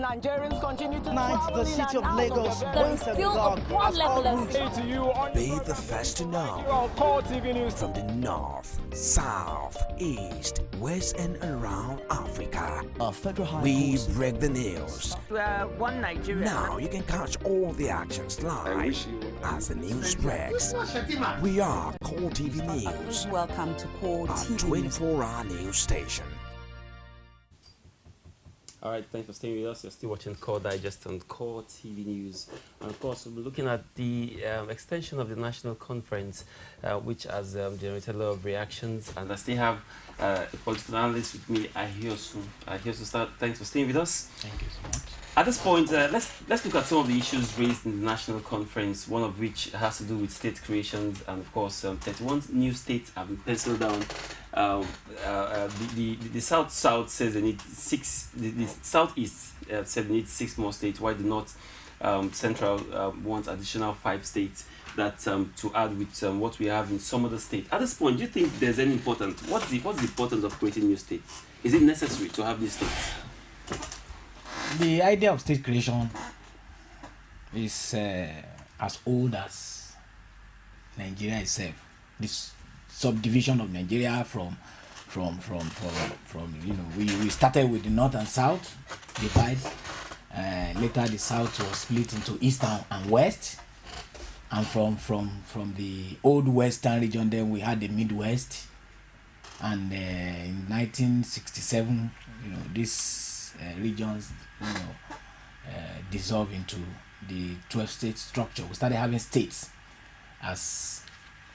Nigerians continue to Night, travel the in city and of out Lagos of There is waited still a long as all problem. routes to you on Be the first to know. on Core TV News. From the north, south, east, west, and around Africa, a federal high we court. break the news. One Nigeria. Now you can catch all the actions live as the news breaks. We are Core TV News, Welcome to Core a TV. 24-hour news station. All right, thanks for staying with us. You're still watching Core Digest on Core TV News. And of course, we'll be looking at the extension of the national conference, which has generated a lot of reactions. And I still have a political analyst with me, Ahiosu. Ahiosu, thanks for staying with us. Thank you so much. At this point, let's look at some of the issues raised in the national conference, one of which has to do with state creations, and of course, 31 new states have been penciled down. The South says they need 6, the Southeast said they need 6 more states, while the North Central wants additional 5 states that to add with what we have in some other states. At this point, do you think there's any importance? What's the importance of creating new states? Is it necessary to have these states? The idea of state creation is as old as Nigeria itself. This subdivision of Nigeria from we started with the north and south divide. Later the south was split into east and west, and from the old western region then we had the midwest, and in 1967 these regions dissolved into the 12-state structure. We started having states as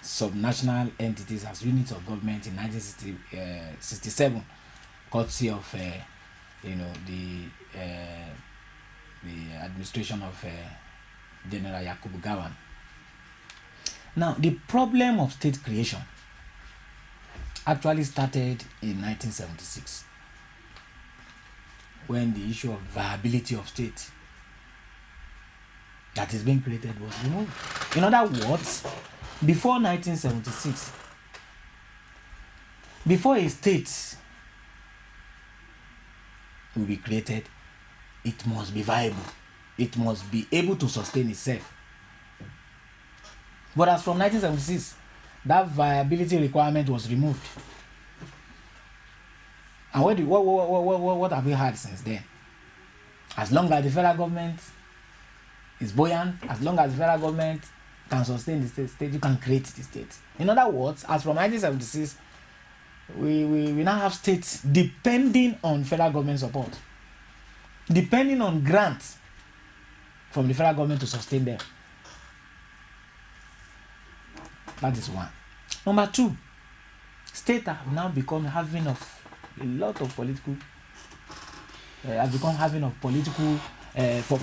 subnational entities, as units of government in 1967, courtesy of the administration of General Yakubu Gowon. Now, the problem of state creation actually started in 1976, when the issue of viability of state that is being created was removed. In other words, before 1976, before a state will be created, it must be viable. It must be able to sustain itself. But as from 1976, that viability requirement was removed. And what have we had since then? As long as the federal government is buoyant, as long as the federal government can sustain the state, you can create the state. In other words, as from 1976, we now have states depending on federal government support, depending on grants from the federal government to sustain them. That is one. Number two, states have now become having of a lot of political for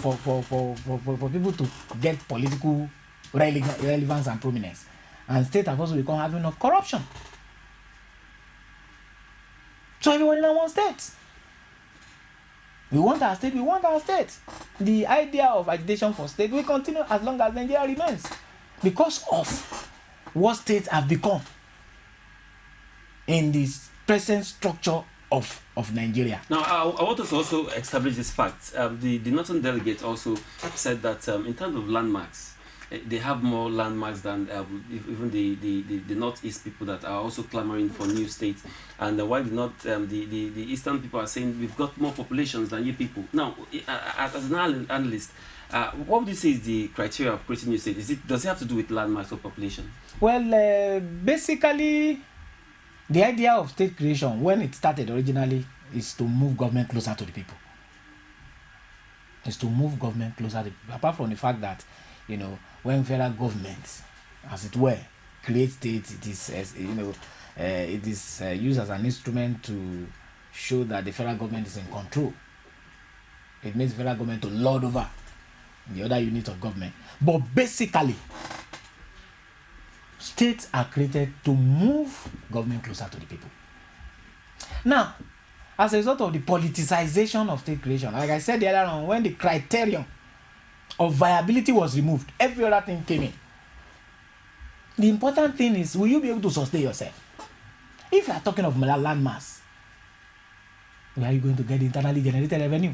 people to get political relevance and prominence, and states have also become having of corruption. So everybody now wants states. We want our state. We want our state. The idea of agitation for state will continue as long as Nigeria remains, because of what states have become in this present structure of Nigeria. Now, I want us to also establish this fact. The Northern delegate also said that in terms of landmarks, they have more landmarks than even the Northeast people that are also clamoring for new states. And while the Eastern people are saying we've got more populations than you people. Now, as an analyst, what would you say is the criteria of creating new states? Does it have to do with landmarks or population? Well, basically, the idea of state creation, when it started originally, is to move government closer to the people. Is to move government closer to the people. Apart from the fact that, when federal government, as it were, creates states, it is used as an instrument to show that the federal government is in control. It makes the federal government to lord over the other units of government. But basically, states are created to move government closer to the people. Now, as a result of the politicization of state creation, like I said the other on, when the criterion of viability was removed, every other thing came in. The important thing is, will you be able to sustain yourself? If you are talking of land mass, where are you going to get the internally generated revenue?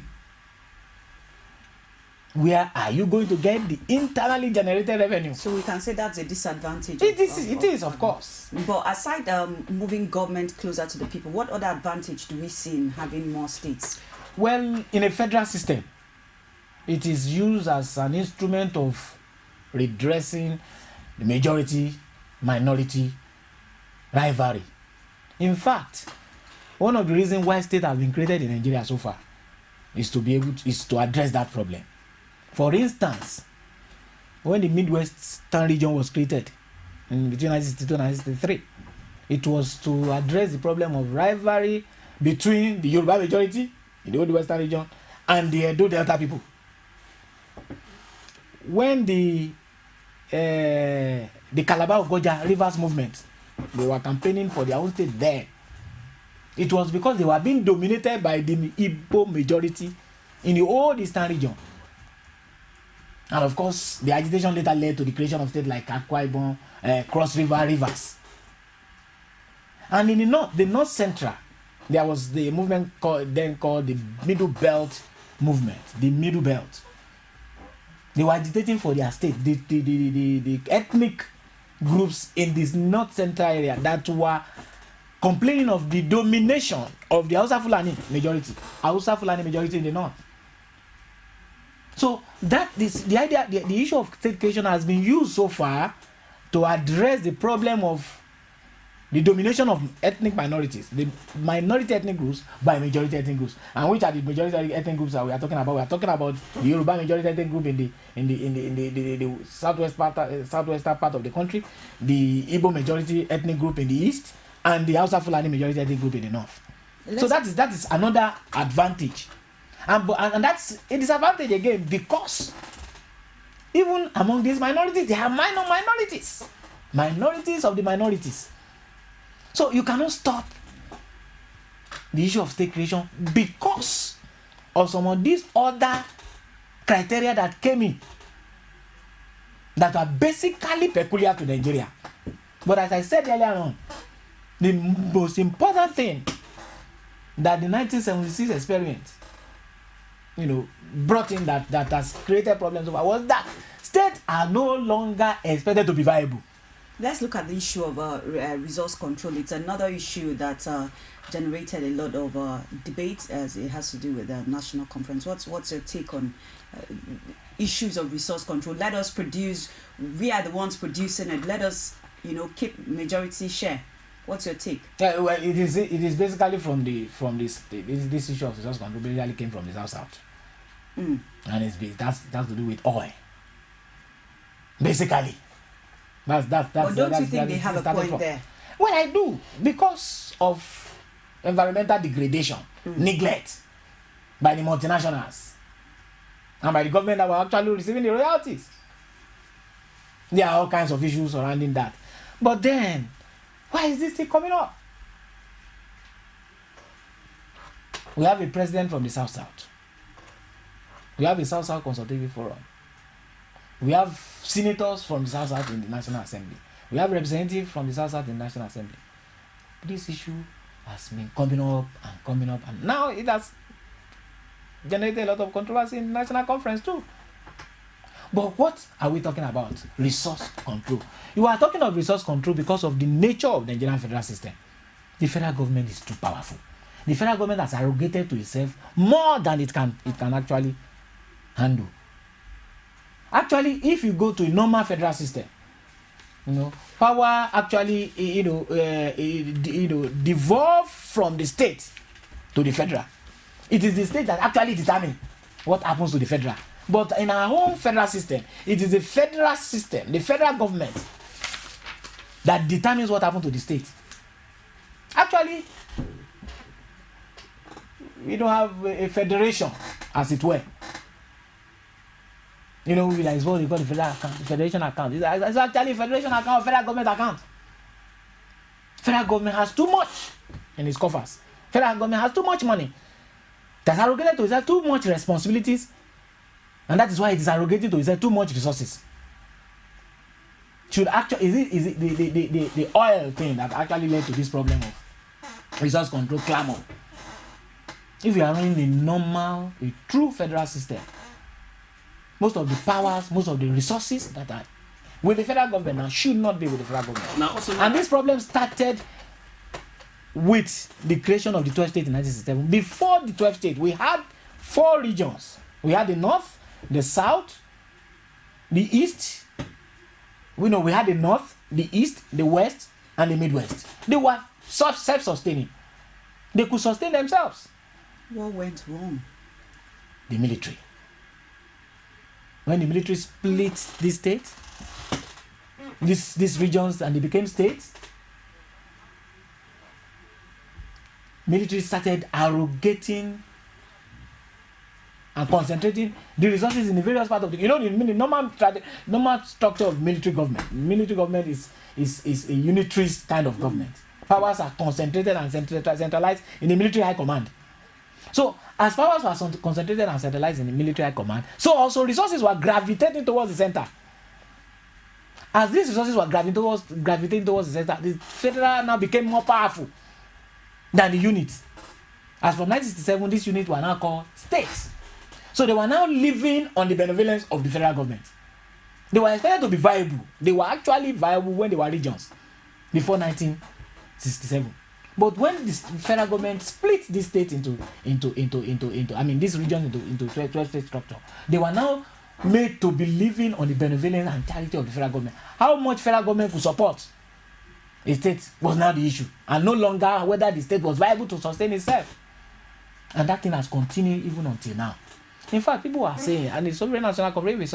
Where are you going to get the internally generated revenue? So we can say that's a disadvantage. It is, of course. But aside moving government closer to the people, what other advantage do we see in having more states? Well, in a federal system, it is used as an instrument of redressing the majority-minority rivalry. In fact, one of the reasons why states have been created in Nigeria so far is to address that problem. For instance, when the Midwestern region was created in between 1962 and 1963, it was to address the problem of rivalry between the Yoruba majority in the old Western region and the Edo Delta people. When the Calabar Ogoja Rivers movement, they were campaigning for their own state there, it was because they were being dominated by the Igbo majority in the old Eastern region. And of course, the agitation later led to the creation of states like Akwa Ibom, Cross River, Rivers. And in the North Central, there was the movement called the Middle Belt movement, the Middle Belt. They were agitating for their state. The ethnic groups in this North Central area that were complaining of the domination of the Hausa Fulani majority in the north. So that is the idea. The issue of state creation has been used so far to address the problem of the domination of ethnic minorities, the minority ethnic groups by majority ethnic groups. And which are the majority ethnic groups that we are talking about? We are talking about the Yoruba majority ethnic group in the southwestern part of the country, the Igbo majority ethnic group in the east, and the Hausa Fulani majority ethnic group in the north. So that is another advantage. And that's a disadvantage again, because even among these minorities, there are minorities of the minorities. So you cannot stop the issue of state creation because of some of these other criteria that came in that are basically peculiar to Nigeria. But as I said earlier on, the most important thing that the 1976 experiment brought in that has created problems over was that states are no longer expected to be viable. Let's look at the issue of resource control. It's another issue that generated a lot of debate as it has to do with the national conference. What's your take on issues of resource control? Let us produce. We are the ones producing it. Let us, keep majority share. What's your take? Well, it is basically from this issue of resource control basically came from the South. And that's to do with oil. Basically. But don't you think they have a point there? Well, I do, because of environmental degradation, neglect by the multinationals and by the government that were actually receiving the royalties. There are all kinds of issues surrounding that. But then, why is this thing coming up? We have a president from the South. We have a South Consultative Forum. We have senators from the South in the National Assembly. We have representatives from the South in the National Assembly. This issue has been coming up, and now it has generated a lot of controversy in the National Conference too. But what are we talking about? Resource control. You are talking of resource control because of the nature of the Nigerian federal system. The federal government is too powerful. The federal government has arrogated to itself more than it can actually handle. Actually, if you go to a normal federal system, power actually devolve from the state to the federal. It is the state that actually determines what happens to the federal. But in our own federal system, it is the federal system, the federal government, that determines what happens to the state. Actually, we don't have a federation, as it were. It's what they call the federation account. It's actually a federation account, federal government account. Federal government has too much in its coffers. Federal government has too much money. It has arrogated to itself too much responsibilities, and that is why it is arrogated to itself too much resources. Is it the oil thing that actually led to this problem of resource control clamor? If you are running a true federal system, most of the powers, most of the resources that are with the federal government now should not be with the federal government. Now, also, and this problem started with the creation of the 12 states in 1967. Before the 12 states, we had 4 regions. We had the north, the south, the east. We had the north, the east, the west, and the midwest. They were self-sustaining. They could sustain themselves. What went wrong? The military. When the military split these states, these regions, and they became states, military started arrogating and concentrating the resources in the various parts of the the normal structure of military government. Military government is a unitarist kind of government. Powers are concentrated and centralized in the military high command. So as powers were concentrated and centralized in the military high command, so also resources were gravitating towards the center. As these resources were gravitating towards the center, the federal now became more powerful than the units. As from 1967, these units were now called states. So they were now living on the benevolence of the federal government. They were expected to be viable. They were actually viable when they were regions before 1967. But when the federal government split these states these regions into 12 state structure, they were now made to be living on the benevolence and charity of the federal government. How much federal government could support a state was now the issue, and no longer whether the state was viable to sustain itself. And that thing has continued even until now. In fact, people are saying, and the Sovereign National Conference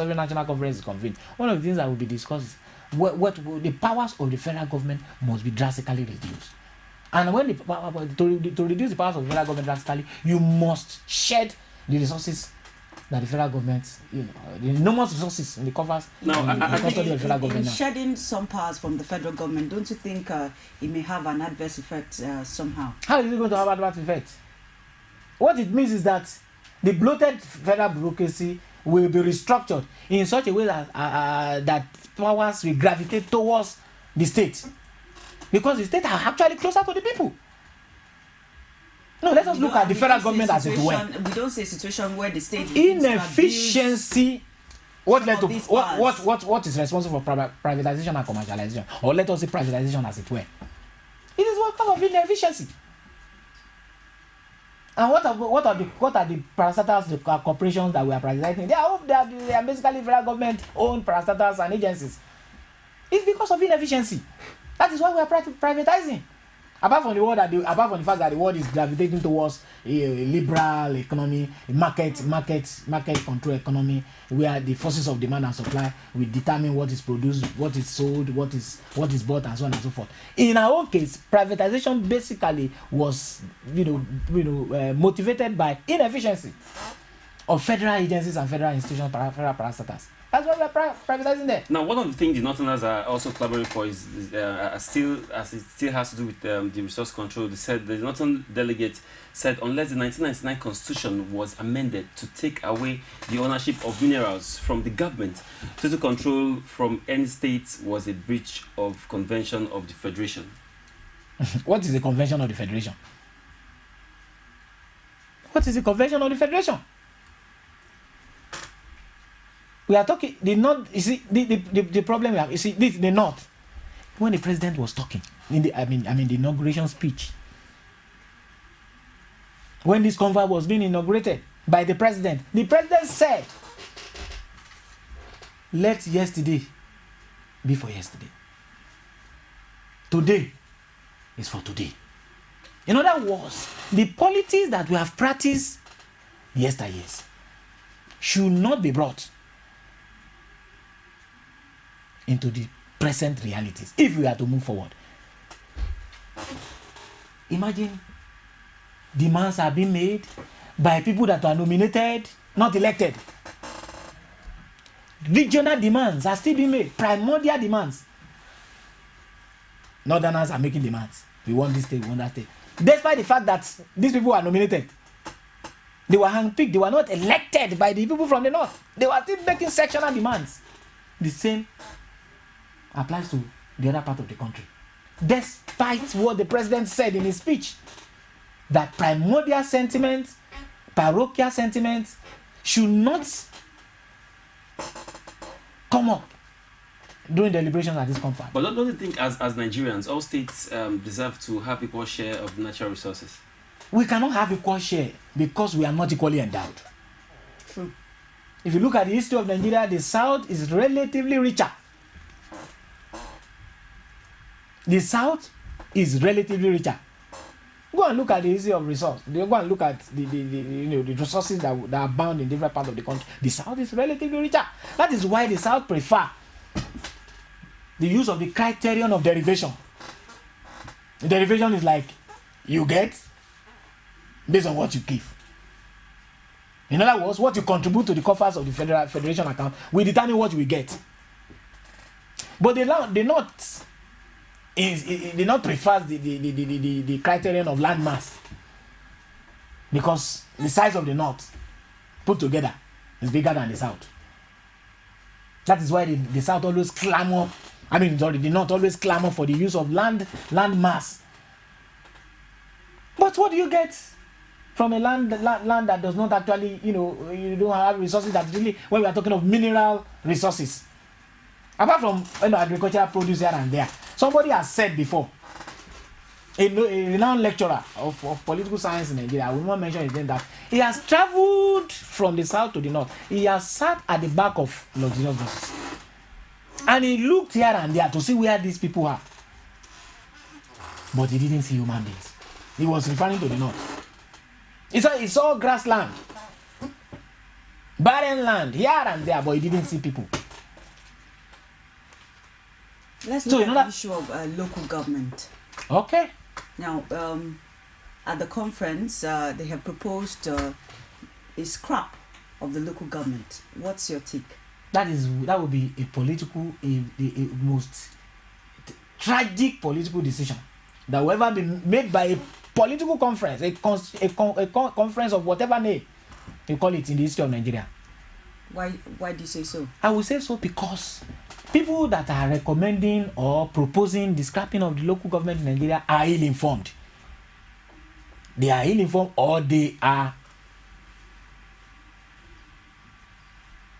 is convened, one of the things that will be discussed is what the powers of the federal government must be drastically reduced. And when to reduce the powers of the federal government drastically, you must shed the resources that the federal government, the enormous resources in the coffers of the federal government. Shedding some powers from the federal government, don't you think it may have an adverse effect somehow? How is it going to have an adverse effect? What it means is that the bloated federal bureaucracy will be restructured in such a way that that powers will gravitate towards the state, because the state are actually closer to the people. No, let us look at the federal government as it were. We don't say a situation where the state inefficiency. What is responsible for privatization and commercialization, or let us say privatization as it were? It is because of inefficiency. And what are the parastatals, the corporations that we are privatizing? They are basically federal government owned parastatals and agencies. It's because of inefficiency. That is why we are privatizing. Apart from the fact that the world is gravitating towards a liberal economy, a market control economy, where the forces of demand and supply will determine what is produced, what is sold, what is bought, and so on and so forth. In our own case, privatization basically was motivated by inefficiency of federal agencies and federal institutions, federal parastatals. That's why we are privatizing there. Now, one of the things the Northerners are also clamoring for is still has to do with the resource control. They said the Northern delegate said unless the 1999 Constitution was amended to take away the ownership of minerals from the government, total control from any state was a breach of Convention of the Federation. What is the Convention of the Federation? What is the Convention of the Federation? We are talking the North. You see, the problem we have. You see, the North. When the president was talking in the inauguration speech, when this convoy was being inaugurated by the president said, "Let yesterday be for yesterday. Today is for today." In other words, the politics that we have practiced yesteryears should not be brought into the present realities if we are to move forward. Imagine demands are being made by people that are nominated, not elected. Regional demands are still being made, primordial demands. Northerners are making demands. We want this state, we want that state. Despite the fact that these people are nominated, they were handpicked, they were not elected by the people from the North. They were still making sectional demands. The same applies to the other part of the country. Despite what the president said in his speech, that primordial sentiments, parochial sentiments should not come up during deliberations at this conference. But don't you think as Nigerians, all states deserve to have equal share of natural resources? We cannot have equal share because we are not equally endowed. True. If you look at the history of Nigeria, the South is relatively richer. The South is relatively richer. Go and look at the history of resource. Go and look at the resources that are bound in different parts of the country. The South is relatively richer. That is why the South prefer the use of the criterion of derivation. The derivation is like you get based on what you give. In other words, what you contribute to the coffers of the federation account will determine what we get. But the North prefers the criterion of land mass, because the size of the North put together is bigger than the South. That is why the South always clamor. The North always clamor for the use of land mass. But what do you get from a land that does not actually, you don't have resources that really, when we are talking of mineral resources, apart from agricultural produce here and there. Somebody has said before, a renowned lecturer of political science in Nigeria, I will not mention his name, that he has traveled from the south to the north. He has sat at the back of luxurious buses, and he looked here and there to see where these people are, but he didn't see human beings. He was referring to the north. He saw grassland, barren land here and there, but he didn't see people. Let's look at the issue of local government. Okay. Now, at the conference, they have proposed a scrap of the local government. What's your take? That would be a most tragic political decision that will ever be made by a political conference, a conference of whatever name you call it in the history of Nigeria. Why do you say so? I will say so because people that are recommending or proposing the scrapping of the local government in Nigeria are ill-informed. They are ill-informed, or they are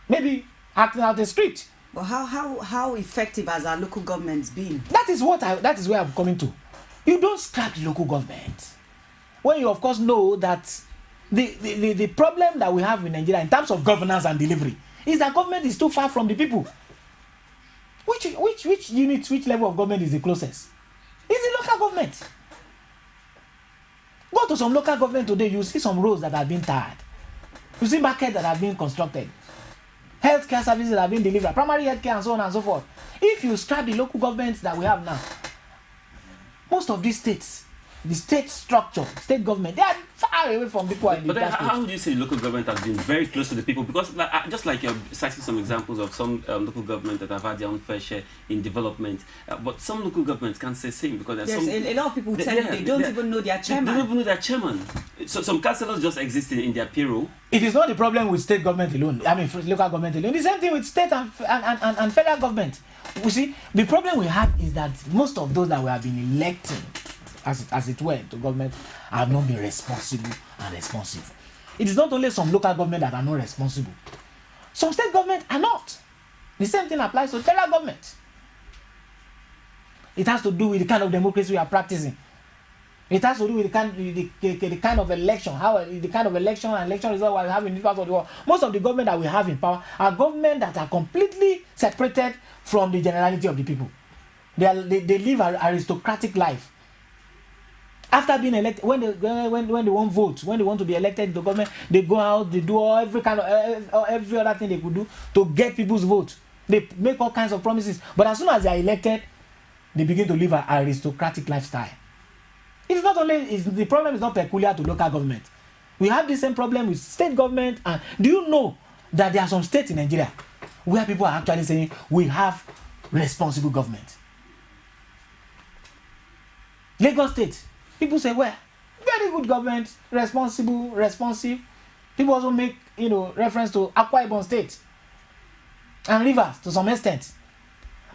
maybe acting out the script. But how effective has our local governments been? That is where I'm coming to. You don't scrap the local government when you of course know that the problem that we have in Nigeria in terms of governance and delivery is that government is too far from the people. Which unit, which level of government is the closest? It's the local government. Go to some local government today, you see some roads that have been tarred. You see markets that have been constructed. Healthcare services that have been delivered, primary healthcare and so on and so forth. If you scrap the local governments that we have now, most of these states, the state structure, state government, they are far away from people. But then how would you say local government has been very close to the people? Because just like you're citing some examples of some local government that have had their own fair share in development, but some local governments can't say same because there's a lot of people tell you they don't even know their chairman. They don't even know their chairman. So some councillors just exist in their payroll. It is not the problem with state government alone. Local government alone. The same thing with state and federal government. You see, the problem we have is that most of those that we have been electing, as it were, to government have not been responsible and responsive. It is not only some local government that are not responsible. Some state government are not. The same thing applies to federal government. It has to do with the kind of democracy we are practicing. It has to do with the kind of election, the kind of election and election result we have in this part of the world. Most of the government that we have in power are government that are completely separated from the generality of the people. They live an aristocratic life. After being elected, when they want vote, when they want to be elected to government, they go out, they do every other thing they could do to get people's vote. They make all kinds of promises, but as soon as they are elected, they begin to live an aristocratic lifestyle. It is not only the problem is not peculiar to local government. We have the same problem with state government. And do you know that there are some states in Nigeria where people are actually saying we have responsible government? Lagos State, people say, well, very good government, responsible, responsive. People also make reference to Akwa Ibom State and Rivers to some extent.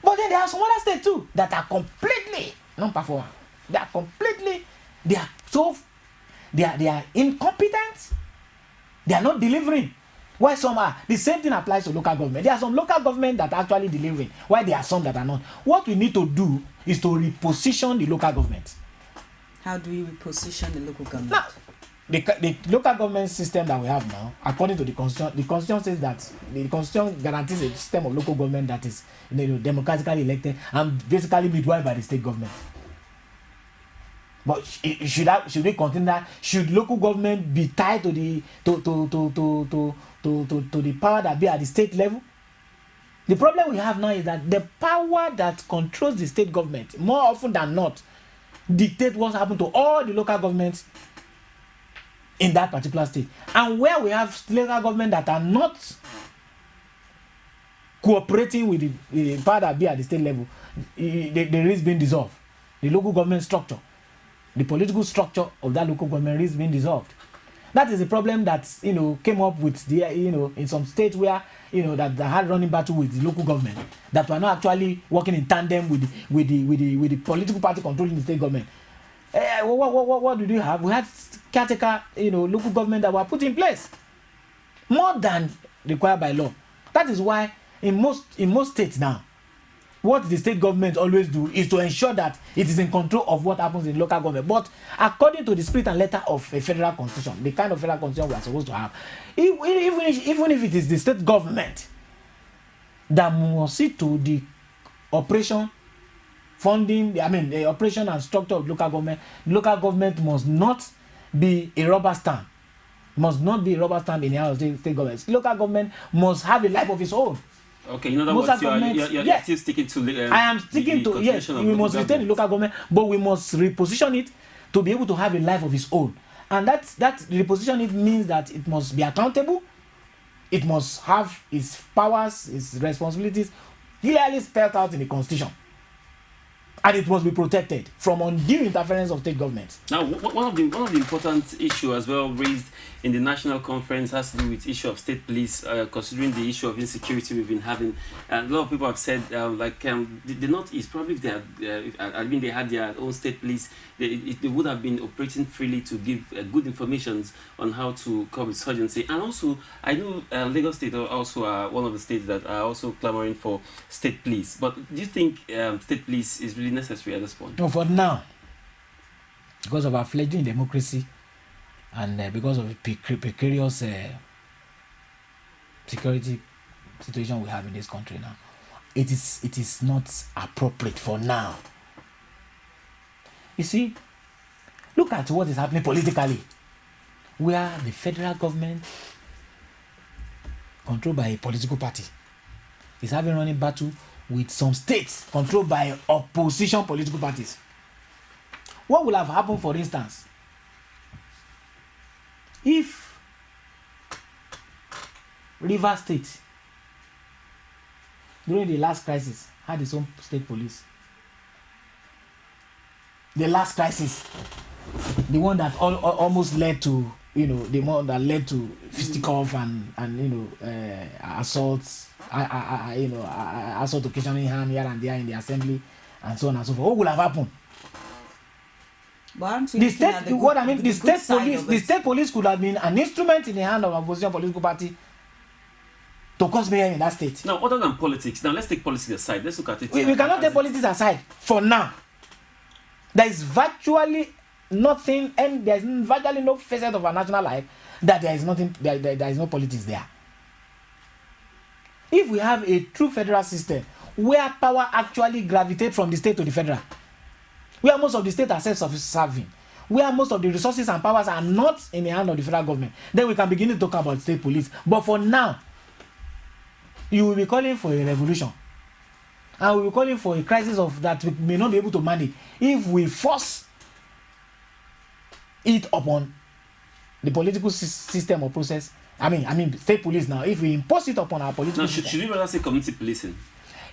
But then there are some other states too that are completely non-performing. They are incompetent. They are not delivering. Why some are? The same thing applies to local government. There are some local government that are actually delivering, while there are some that are not. What we need to do is to reposition the local government. How do we reposition the local government? Now, the local government system that we have now, according to the constitution says that the constitution guarantees a system of local government that is democratically elected and basically midwife by the state government. But should we continue that? Should local government be tied to the the power that be at the state level? The problem we have now is that the power that controls the state government, more often than not, dictate what's happened to all the local governments in that particular state. And where we have local government that are not cooperating with the power that be at the state level, the risk being dissolved. The local government structure, the political structure of that local government is being dissolved. That is the problem that came up with the in some states where that had running battle with the local government, that were not actually working in tandem with the political party controlling the state government. What did we have? We had caretaker local government that were put in place more than required by law. That is why in most states now, what the state government always do is to ensure that it is in control of what happens in local government. But according to the spirit and letter of a federal constitution, the kind of federal constitution we are supposed to have, even if it is the state government that must see to the operation, funding, the operation and structure of local government must not be a rubber stamp. Must not be a rubber stamp in the hands of state government. Local government must have a life of its own. Okay, in other words, you're still sticking to I am sticking to, yes, we must retain the local government, but we must reposition it to be able to have a life of its own. And that reposition it means that it must be accountable, it must have its powers, its responsibilities clearly spelled out in the constitution. And it must be protected from undue interference of state governments. Now, one of the important issues as well raised in the national conference has to do with issue of state police, considering the issue of insecurity we've been having. And a lot of people have said, the Northeast, probably if they had their own state police, they would have been operating freely to give good information on how to curb insurgency. And also, I know Lagos State also are one of the states that are also clamoring for state police. But do you think state police is really necessary at this point? No, for now, because of our fledgling democracy and because of the precarious security situation we have in this country now, it is not appropriate for now. You see, look at what is happening politically, where the federal government, controlled by a political party, is having running battle with some states controlled by opposition political parties. What will have happened, for instance, if Rivers State during the last crisis had its own state police? The last crisis, the one that almost led to the one that led to fisticuffs and assaults, assault occasionally here and there in the assembly and so on and so forth. What would have happened? But the state police could have been an instrument in the hand of opposition political party to cause mayhem in that state. Now, other than politics, now let's take politics aside. Let's look at it. We cannot take politics aside for now. There is virtually nothing, and there is virtually no facet of our national life that there is nothing. There is no politics there. If we have a true federal system where power actually gravitates from the state to the federal, where most of the state are self-serving, where most of the resources and powers are not in the hand of the federal government, then we can begin to talk about state police. But for now, you will be calling for a revolution, and we will be calling for a crisis of that we may not be able to manage if we force it upon the political system or process. I mean state police now. If we impose it upon our political system. Should we rather say community policing?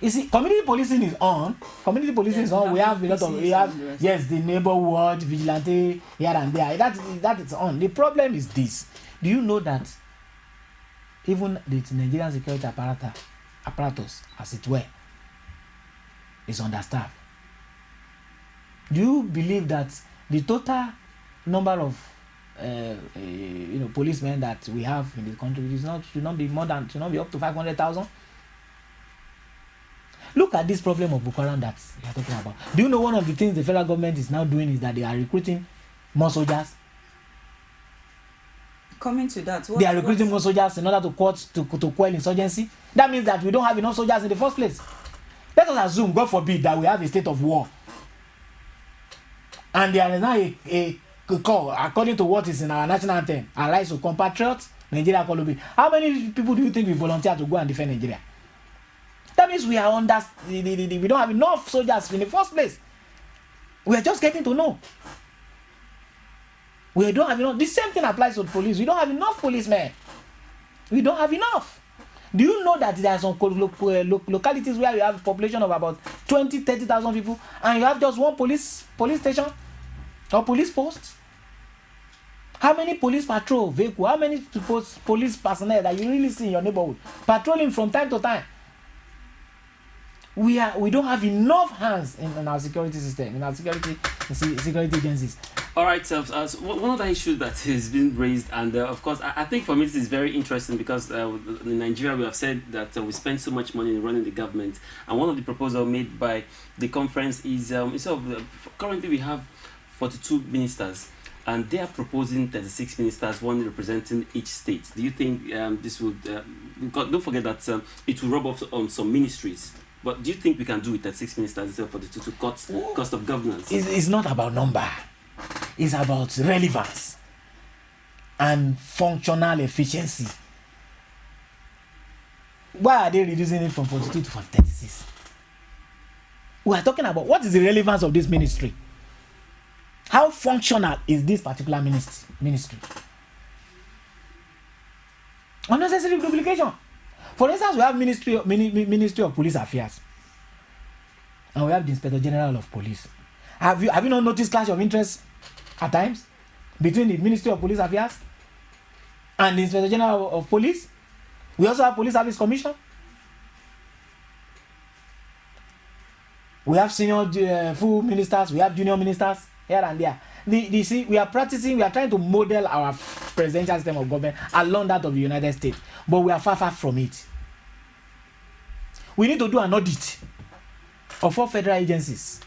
You see, community policing is on. Community policing is on. We have a lot of the neighborhood vigilante here and there. That is on. The problem is this. Do you know that even the Nigerian security apparatus, as it were, is understaffed? Do you believe that the total number of policemen that we have in the country should not be up to 500,000. Look at this problem of Boko Haram that we are talking about. Do you know one of the things the federal government is now doing is that they are recruiting more soldiers? Coming to that, they are recruiting more soldiers in order to quell insurgency. That means that we don't have enough soldiers in the first place. Let us assume, God forbid, that we have a state of war, and there is now a call, according to what is in our national anthem, "Arise, O compatriots, Nigeria call be." How many people do you think will volunteer to go and defend Nigeria? That means we are under we don't have enough soldiers in the first place. We are just getting to know. We don't have enough. The same thing applies to the police. We don't have enough policemen. We don't have enough. Do you know that there are some localities where you have a population of about 20,000-30,000 people, and you have just one police station or police post? How many police patrol vehicle? How many police personnel that you really see in your neighborhood patrolling from time to time? We don't have enough hands in our security system, in our security agencies. All right, so one other issue that has been raised, and of course, I think for me this is very interesting because in Nigeria we have said that we spend so much money in running the government, and one of the proposals made by the conference is currently we have 42 ministers, and they are proposing 36 ministers, one representing each state. Do you think this would? Don't forget that it will rub off on some ministries. But do you think we can do it at 6 ministers instead of 42 to cut cost of governance? It's not about number. It's about relevance and functional efficiency. Why are they reducing it from 42 to 36? We are talking about what is the relevance of this ministry. How functional is this particular ministry? Unnecessary duplication. For instance, we have Ministry of Police Affairs, and we have the Inspector General of Police. Have you not noticed clash of interest at times between the Ministry of Police Affairs and the Inspector General of Police? We also have Police Service Commission. We have senior full ministers. We have junior ministers here and there. We are trying to model our presidential system of government along that of the United States, but we are far from it. We need to do an audit of all federal agencies,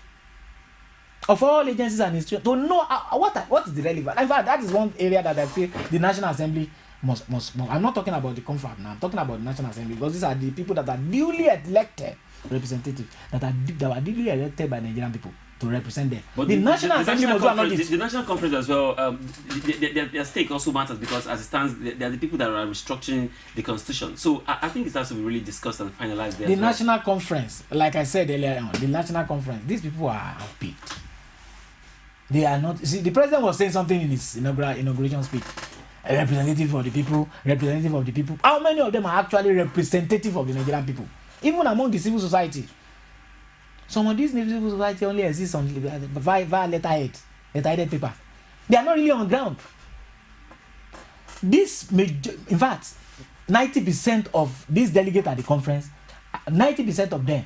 of all agencies and institutions, to know what is the relevance. In fact, that is one area that I feel the National Assembly must. I'm not talking about the conference now. I'm talking about the National Assembly, because these are the people that are duly elected representatives that are duly elected by Nigerian people to represent them. But the National Assembly must do an audit. The National Conference as well, their stake also matters, because as it stands, they are the people that are restructuring the Constitution. So I think it has to be really discussed and finalized there. The National Conference, like I said earlier on, the National Conference, these people are outpicked. They are not. See, the president was saying something in his inauguration speech. A representative of the people. How many of them are actually representative of the Nigerian people? Even among the civil society. Some of these civil society only exists on via letterheaded paper. They are not really on ground. In fact, 90% of these delegates at the conference, 90% of them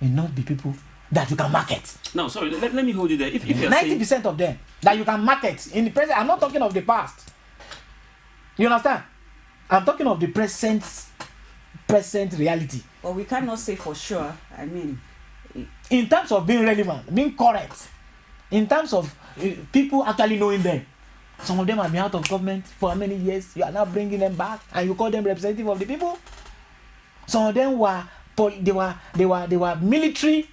will not be people that you can market. No, sorry, let me hold you there. If you're 90% saying... of them that you can market in the present, I'm not talking of the past. You understand? I'm talking of the present reality. Well, we cannot say for sure. I mean, in terms of being relevant, being correct, in terms of people actually knowing them, some of them have been out of government for how many years? You are now bringing them back, and you call them representative of the people. Some of them were military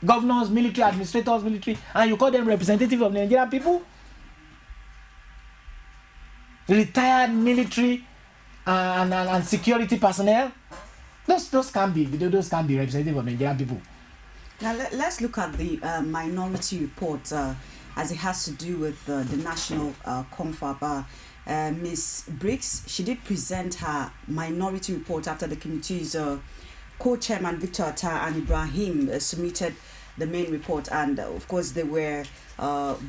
governors, military administrators, and you call them representative of the Nigerian people. Retired military and security personnel. Those can be representative of Nigerian people. Now let's look at the minority report as it has to do with the national confab. Ms. Briggs, she did present her minority report after the committee's co-chairman Victor Attah and Ibrahim submitted the main report, and of course there were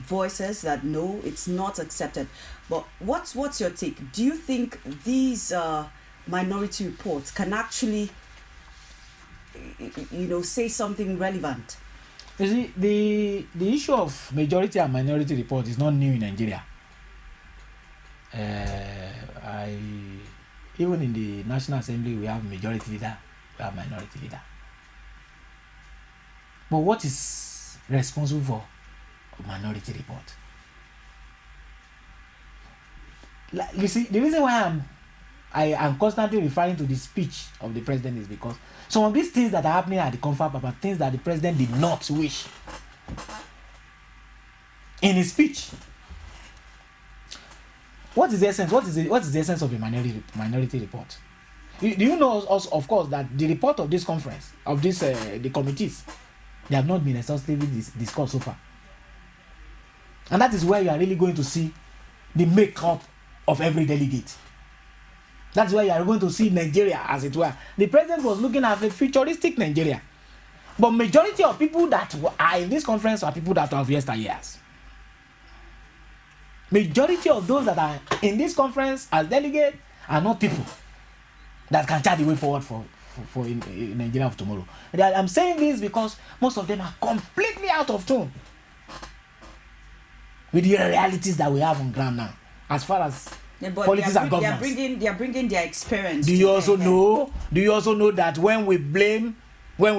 voices that no, it's not accepted. But what's your take? Do you think these minority reports can actually say something relevant? You see, the issue of majority and minority report is not new in Nigeria. Even in the National Assembly, we have majority leader, we have minority leader. But what is responsible for a minority report? You see, the reason why I am constantly referring to the speech of the president is because some of these things that are happening at the confab are things that the president did not wish. In his speech, what is the essence? What is the essence of a minority report? Do you know, of course, that the report of this conference, of this the committees, they have not been exhaustively discussed so far, and that is where you are really going to see the makeup of every delegate. That's why you are going to see Nigeria, as it were. The president was looking at a futuristic Nigeria, but majority of people that are in this conference are people that are of yesteryears. Majority of those that are in this conference as delegates are not people that can chart the way forward for in Nigeria of tomorrow. I'm saying this because most of them are completely out of tune with the realities that we have on ground now, as far as politics and governance. They are bringing their experience. Do you also know that when we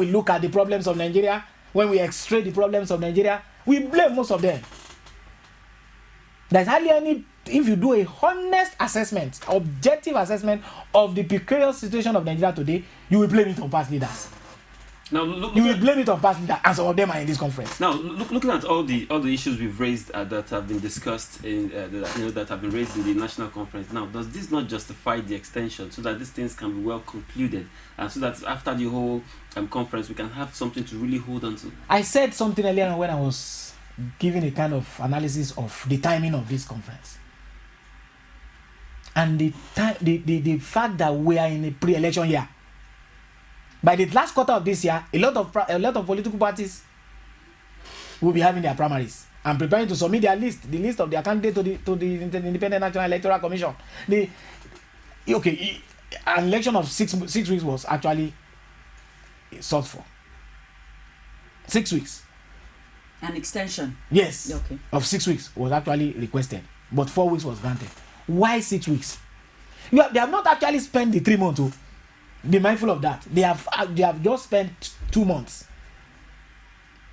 look at the problems of Nigeria, when we extray the problems of Nigeria, we blame most of them. There's hardly any, if you do a honest assessment, objective assessment of the precarious situation of Nigeria today, you will blame it on past leaders. Now, you will blame it on past leaders, and some of them are in this conference. Now, looking at all the issues we've raised that have been discussed in that have been raised in the national conference. Now, does this not justify the extension so that these things can be well concluded, and so that after the whole conference we can have something to really hold on to? I said something earlier on when I was giving a kind of analysis of the timing of this conference, and the fact that we are in a pre-election year. By the last quarter of this year, a lot of political parties will be having their primaries and preparing to submit the list of their candidates to the Independent National Electoral Commission. An election of 6 weeks was actually sought for. 6 weeks. An extension. Yes. Okay. Of 6 weeks was actually requested, but 4 weeks was granted. Why 6 weeks? They have not actually spent the 3 months. Be mindful of that. They have just spent 2 months.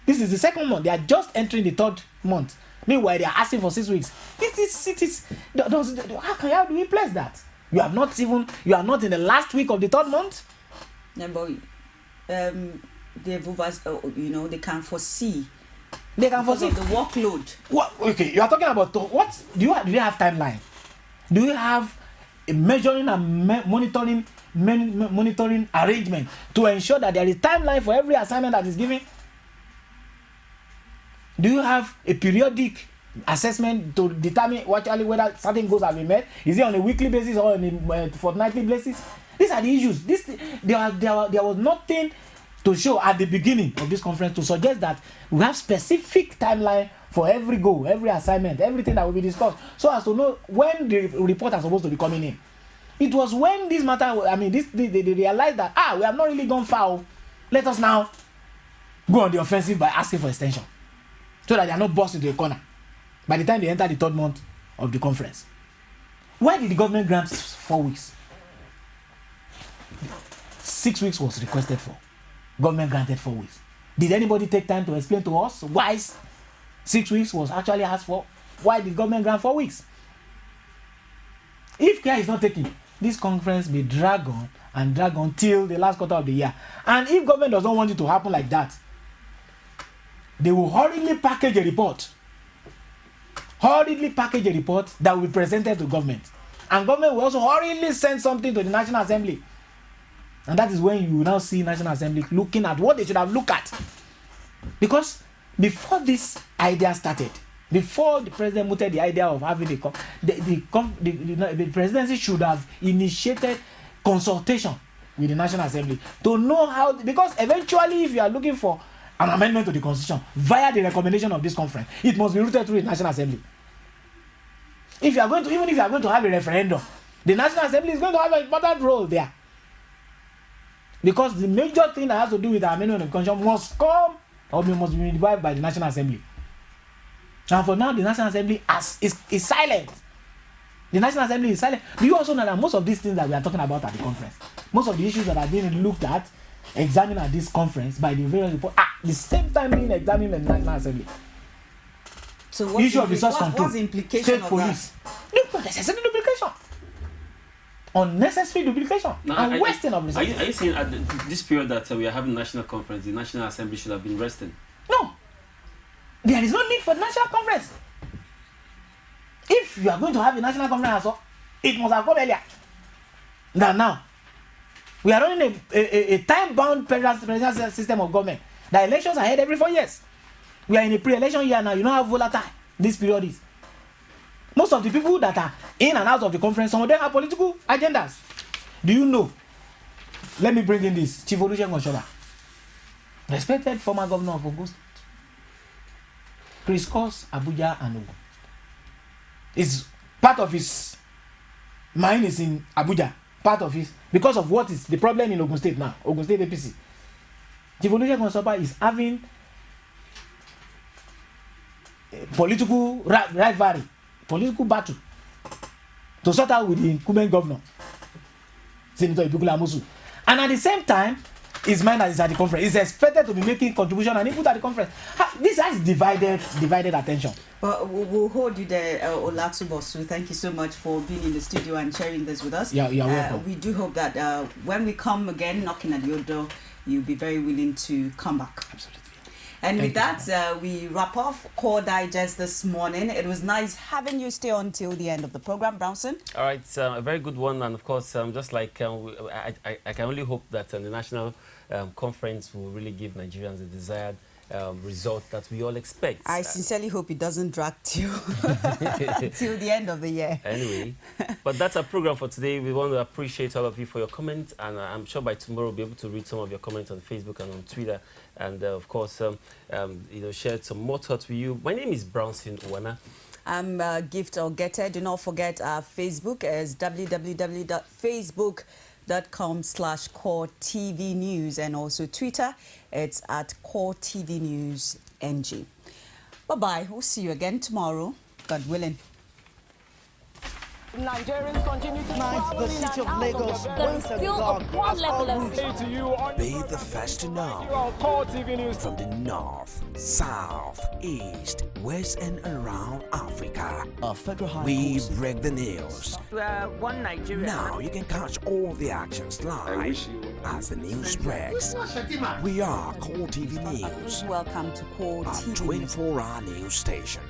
This is the second month. They are just entering the third month. Meanwhile, they are asking for 6 weeks. It is. How do we place that? You are not in the last week of the third month. Yeah, but they can foresee. They can foresee the workload. What? Okay, you are talking about what? Do you have timeline? Do you have a measuring and monitoring arrangement to ensure that there is timeline for every assignment that is given? Do you have a periodic assessment to determine whether certain goals have been met? Is it on a weekly basis or on a fortnightly basis? These are the issues. There was nothing to show at the beginning of this conference to suggest that we have specific timeline for every goal, every assignment, everything that will be discussed, so as to know when the report are supposed to be coming in. It was when this matter, they realized that we have not really gone far. Let us now go on the offensive by asking for extension, so that they are not boxed into a corner by the time they enter the third month of the conference. Why did the government grant 4 weeks? 6 weeks was requested for. Government granted 4 weeks. Did anybody take time to explain to us why 6 weeks was actually asked for? Why did government grant 4 weeks? If care is not taken, this conference may drag on till the last quarter of the year. And if government does not want it to happen like that, they will hurriedly package a report that will be presented to government. And government will also hurriedly send something to the National Assembly. And that is when you will now see National Assembly looking at what they should have looked at. Because before this idea started, before the president mooted the idea of having the presidency should have initiated consultation with the National Assembly to know how, because eventually if you are looking for an amendment to the Constitution via the recommendation of this conference, it must be routed through the National Assembly. Even if you are going to have a referendum, the National Assembly is going to have an important role there. Because the major thing that has to do with the amendment of the Constitution must come or must be revived by the National Assembly. And for now, the National Assembly is silent. The National Assembly is silent. Do you also know that most of these things that we are talking about at the conference, most of the issues that are being looked at, examined at this conference by the various reports, the same time being examined in the National Assembly? So what's issue of resource control, what's the implication state of police, unnecessary duplication, unnecessary duplication, and wasting of resources. Are you saying at this period that we are having national conference, the National Assembly should have been resting? No, there is no need for national conference. If you are going to have a national conference, it must have come earlier than now. We are running a time-bound presidential system of government. The elections are held every 4 years. We are in a pre-election year now. You know how volatile this period is. Most of the people that are in and out of the conference, some of them have political agendas. Do you know? Let me bring in this. Chief Olusegun Oshomba, respected former governor of Ogun State, crisscross Abuja and Ogun. Is part of his mind is in Abuja. Part of his, because of what is the problem in Ogun State now, Ogun State APC. Chief Olusegun Oshomba is having political rivalry, political battle to sort out with the incumbent governor, Senator Ibukula Amosu. And at the same time, his mind is at the conference. He's expected to be making contribution and input at the conference. This has divided attention. But we'll hold you there, Olatubosu. Thank you so much for being in the studio and sharing this with us. Yeah, you're welcome. We do hope that when we come again, knocking at your door, you'll be very willing to come back. Absolutely. And with that, we wrap off Core Digest this morning. It was nice having you stay on till the end of the program, Brownson. All right, a very good one. And of course, just like I can only hope that the national conference will really give Nigerians the desired result that we all expect. I sincerely hope it doesn't drag till till the end of the year. Anyway, but that's our program for today. We want to appreciate all of you for your comments, and I'm sure by tomorrow we'll be able to read some of your comments on Facebook and on Twitter, and of course, share some more thoughts with you. My name is Brownson Uwana. I'm Gift Ogette. Do not forget our Facebook is www.facebook.com/Core TV News, and also Twitter, it's at Core TV News NG. Bye-bye. We'll see you again tomorrow, God willing. Nigerians continue to The city of Lagos There is still a poor level of to you on Be the first to know. Core TV News. From the north, south, east, west, and around Africa, we break the news. One Nigeria. Now you can catch all the actions live as the news breaks. We are Core TV News, Welcome to Core a TV News. 24-hour news station.